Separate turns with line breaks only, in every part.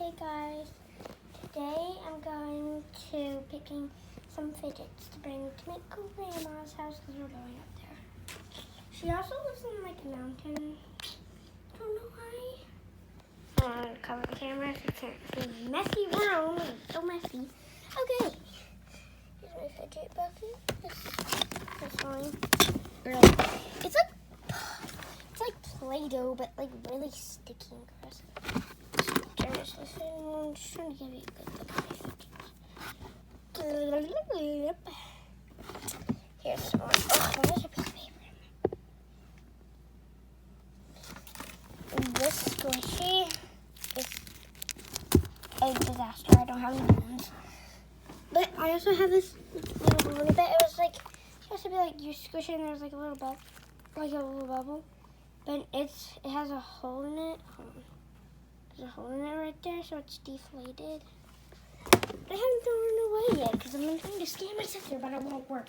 Hey guys, today I'm going to picking some fidgets to bring to my grandma's house because we're going up there. She also lives in like a mountain. Don't know why. I want to cover the camera so you can't see the messy room. It's so messy. Okay, here's my fidget bucket. This one. It's like Play-Doh, but like really sticky and gross. I'm just trying to give you a good look. Here's some more. Oh, there's a piece of paper. This squishy is a disaster. I don't have any bones. But I also have this little balloon bit. It was like, it's supposed to be like you squish it and there's like a little bubble, But it has a hole in it. There's a hole in it right there, so it's deflated. But I haven't thrown it away yet because I'm trying to scare my sister, but it won't work.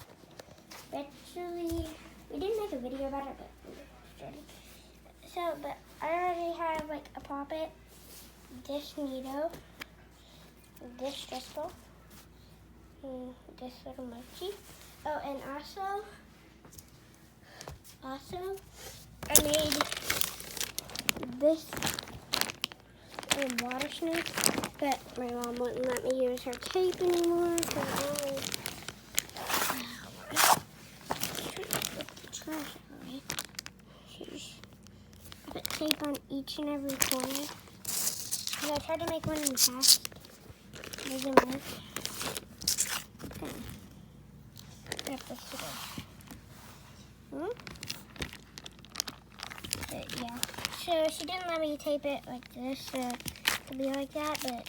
Actually, we didn't make a video about it, but we started. But I already have like a poppet, this needle, this stress ball, and this little mochi. Oh, and also, I made this water snake, but my mom wouldn't let me use her tape anymore. So I put tape on each and every corner. And I tried to make one in half. Doesn't work. Got this today. But yeah. So she didn't let me tape it like this to be like that, but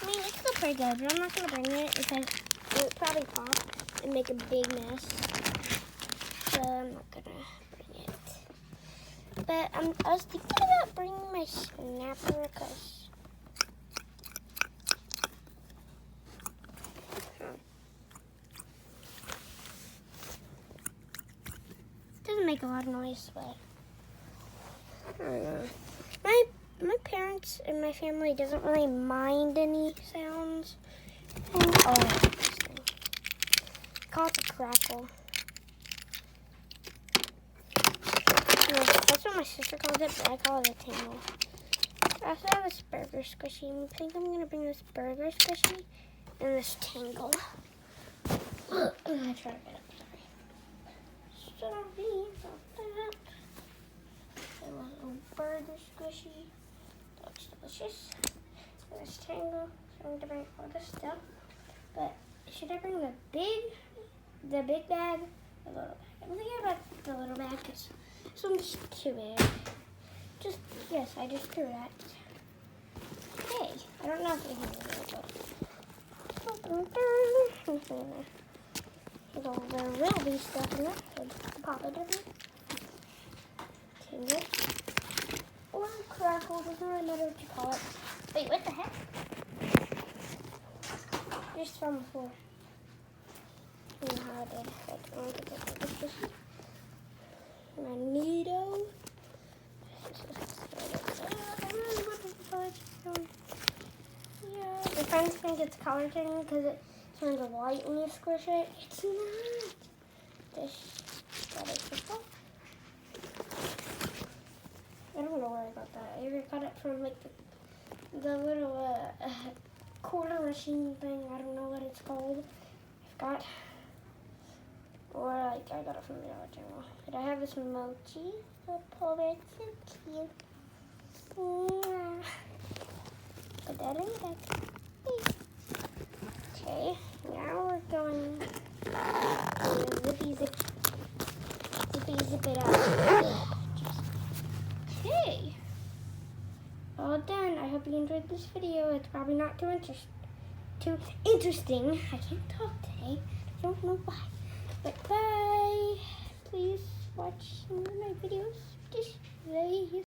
I mean it's still pretty good, but I'm not gonna bring it because it would probably pop and make a big mess. So I'm not gonna bring it. But I was thinking about bringing my snapper because it doesn't make a lot of noise, but I don't know. My parents and my family doesn't really mind any sounds. And, call it the crackle. No, that's what my sister calls it, but I call it a tingle. I also have this burger squishy. I think I'm gonna bring this burger squishy and this tingle. I try to get up. Sorry about that. A little burger squishy. Looks delicious. And this tangle. So I'm going to bring all this stuff. But should I bring the big bag, the little bag? I'm thinking about the little bag because this one's too big. Yes, I just threw that. Hey, I don't know if you can hear it. There will be stuff in it. So pop it in. Tingle. Or crackle, doesn't really matter what you call it. Wait, what the heck? Just from before. You know how I did. My needle. Yeah, my friends think it's color changing because it turns white when you squish it. It's not. This got it simple. I don't know where I got that. I either got it from like the little quarter machine thing. I don't know what it's called. I forgot. Or like I got it from the Dollar General. But I have this mochi. So pull it. So cute. Yeah. Put that in the bag. Okay. Now we're going to zip it out. Okay, all done. I hope you enjoyed this video. It's probably not too interesting. I can't talk today. I don't know why. But bye. Please watch some of my videos. Just